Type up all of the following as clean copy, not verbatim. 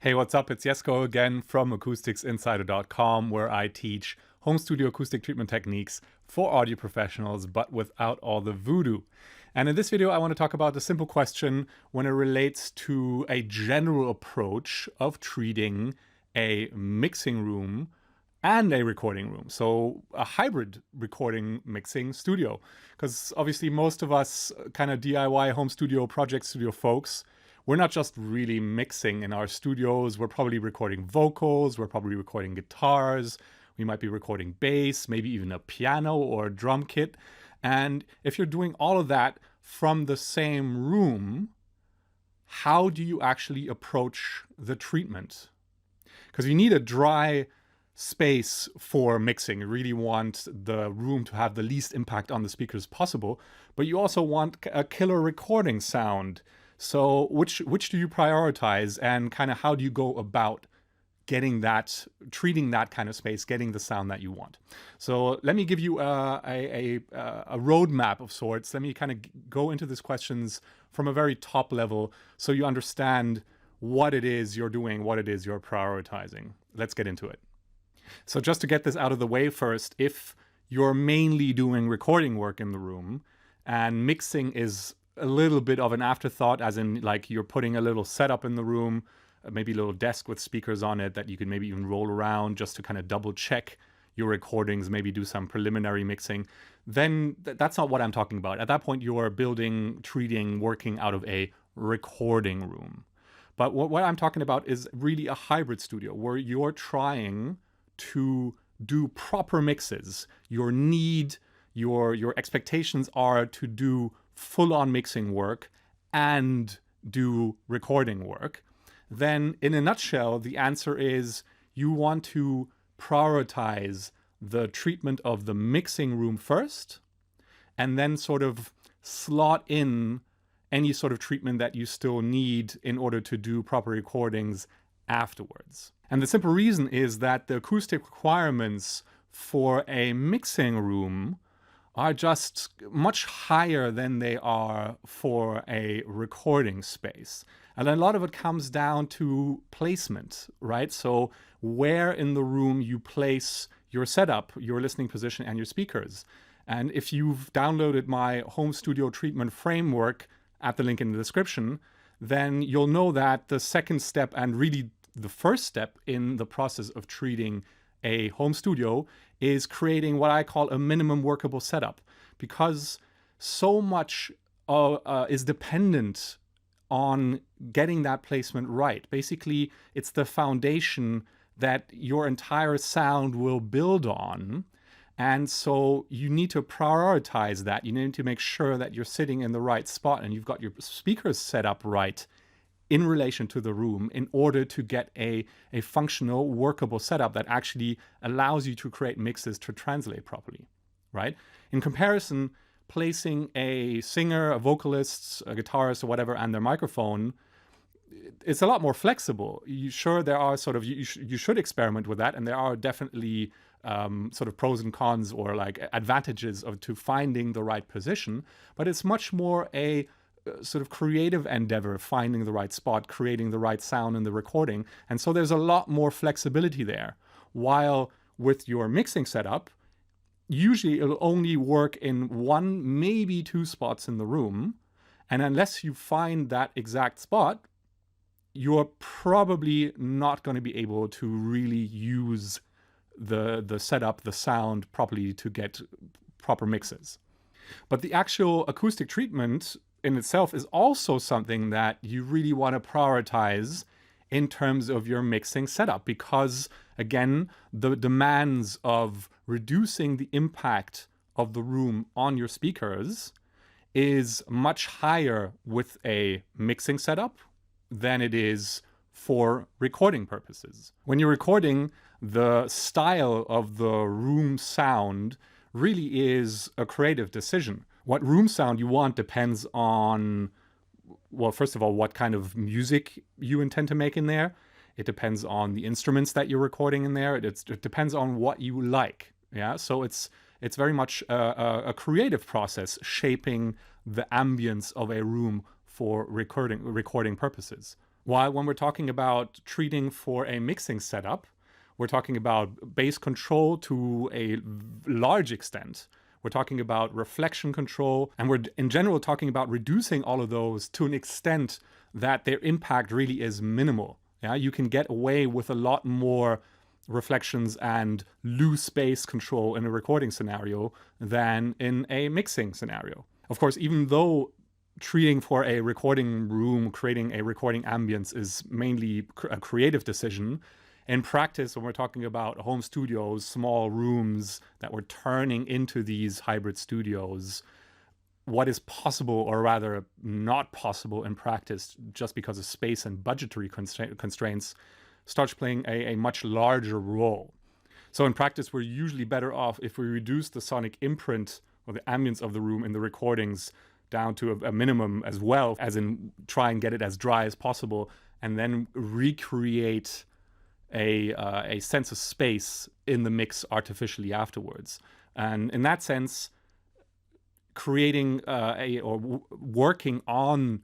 Hey, what's up? It's Jesko again from AcousticsInsider.com, where I teach home studio acoustic treatment techniques for audio professionals, but without all the voodoo. And in this video, I want to talk about the simple question when it relates to a general approach of treating a mixing room and a recording room. So a hybrid recording mixing studio, because obviously most of us kind of DIY home studio, project studio folks, we're not just really mixing in our studios. We're probably recording vocals. We're probably recording guitars. We might be recording bass, maybe even a piano or a drum kit. And if you're doing all of that from the same room, how do you actually approach the treatment? Because you need a dry space for mixing. You really want the room to have the least impact on the speakers possible, but you also want a killer recording sound. So which do you prioritize, and kind of how do you go about getting that, treating that kind of space, getting the sound that you want? So let me give you a roadmap of sorts. Let me kind of go into these questions from a very top level so you understand what it is you're doing, what it is you're prioritizing. Let's get into it. So just to get this out of the way first, if you're mainly doing recording work in the room and mixing is a little bit of an afterthought, as in like you're putting a little setup in the room, maybe a little desk with speakers on it that you can maybe even roll around just to kind of double check your recordings, maybe do some preliminary mixing, then that's not what I'm talking about. At that point, you're building, treating, working out of a recording room. But what I'm talking about is really a hybrid studio where you're trying to do proper mixes. Your expectations are to do full-on mixing work and do recording work. Then in a nutshell, the answer is you want to prioritize the treatment of the mixing room first, and then sort of slot in any sort of treatment that you still need in order to do proper recordings afterwards. And the simple reason is that the acoustic requirements for a mixing room are just much higher than they are for a recording space. And a lot of it comes down to placement, right? So where in the room you place your setup, your listening position, and your speakers. And if you've downloaded my home studio treatment framework at the link in the description, then you'll know that the second step, and really the first step in the process of treating a home studio, is creating what I call a minimum workable setup, because so much is dependent on getting that placement right. Basically, it's the foundation that your entire sound will build on. And so you need to prioritize that. You need to make sure that you're sitting in the right spot and you've got your speakers set up right in relation to the room in order to get a functional, workable setup that actually allows you to create mixes to translate properly, right? In comparison, placing a singer, a vocalist, a guitarist or whatever, and their microphone, it's a lot more flexible. There are sort of, you should experiment with that, and there are definitely sort of pros and cons or like advantages to finding the right position, but it's much more a sort of creative endeavor, finding the right spot, creating the right sound in the recording. And so there's a lot more flexibility there. While with your mixing setup, usually it'll only work in one, maybe two spots in the room. And unless you find that exact spot, you're probably not going to be able to really use the setup, the sound properly to get proper mixes. But the actual acoustic treatment in itself is also something that you really want to prioritize in terms of your mixing setup, because again, the demands of reducing the impact of the room on your speakers is much higher with a mixing setup than it is for recording purposes. When you're recording, the style of the room sound really is a creative decision. What room sound you want depends on, well, first of all, what kind of music you intend to make in there. It depends on the instruments that you're recording in there. It depends on what you like. Yeah, so it's very much a creative process shaping the ambience of a room for recording purposes. While when we're talking about treating for a mixing setup, we're talking about bass control to a large extent. We're talking about reflection control, and we're in general talking about reducing all of those to an extent that their impact really is minimal. Yeah, you can get away with a lot more reflections and loose bass control in a recording scenario than in a mixing scenario. Of course, even though treating for a recording room, creating a recording ambience is mainly a creative decision, in practice, when we're talking about home studios, small rooms that we're turning into these hybrid studios, what is possible, or rather not possible in practice, just because of space and budgetary constraints, starts playing a much larger role. So in practice, we're usually better off if we reduce the sonic imprint or the ambience of the room in the recordings down to a minimum, as well as in try and get it as dry as possible, and then recreate a sense of space in the mix artificially afterwards. And in that sense, creating working on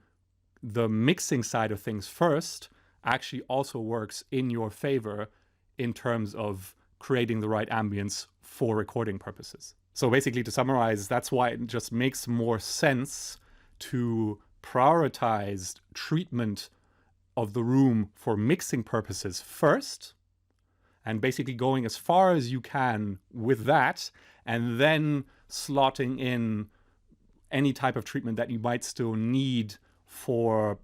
the mixing side of things first actually also works in your favor in terms of creating the right ambience for recording purposes. So basically, to summarize, that's why it just makes more sense to prioritize treatment of the room for mixing purposes first, and basically going as far as you can with that, and then slotting in any type of treatment that you might still need for,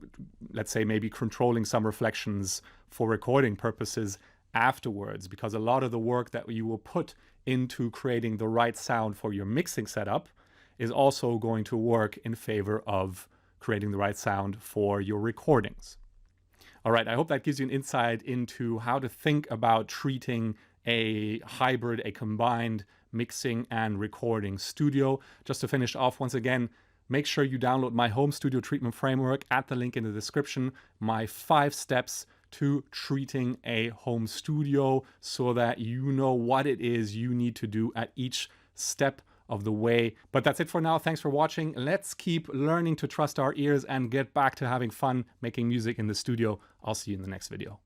let's say, maybe controlling some reflections for recording purposes afterwards, because a lot of the work that you will put into creating the right sound for your mixing setup is also going to work in favor of creating the right sound for your recordings. All right, I hope that gives you an insight into how to think about treating a hybrid, a combined mixing and recording studio. Just to finish off, once again, make sure you download my home studio treatment framework at the link in the description, my 5 steps to treating a home studio, so that you know what it is you need to do at each step of the way. But that's it for now. Thanks for watching. Let's keep learning to trust our ears and get back to having fun making music in the studio. I'll see you in the next video.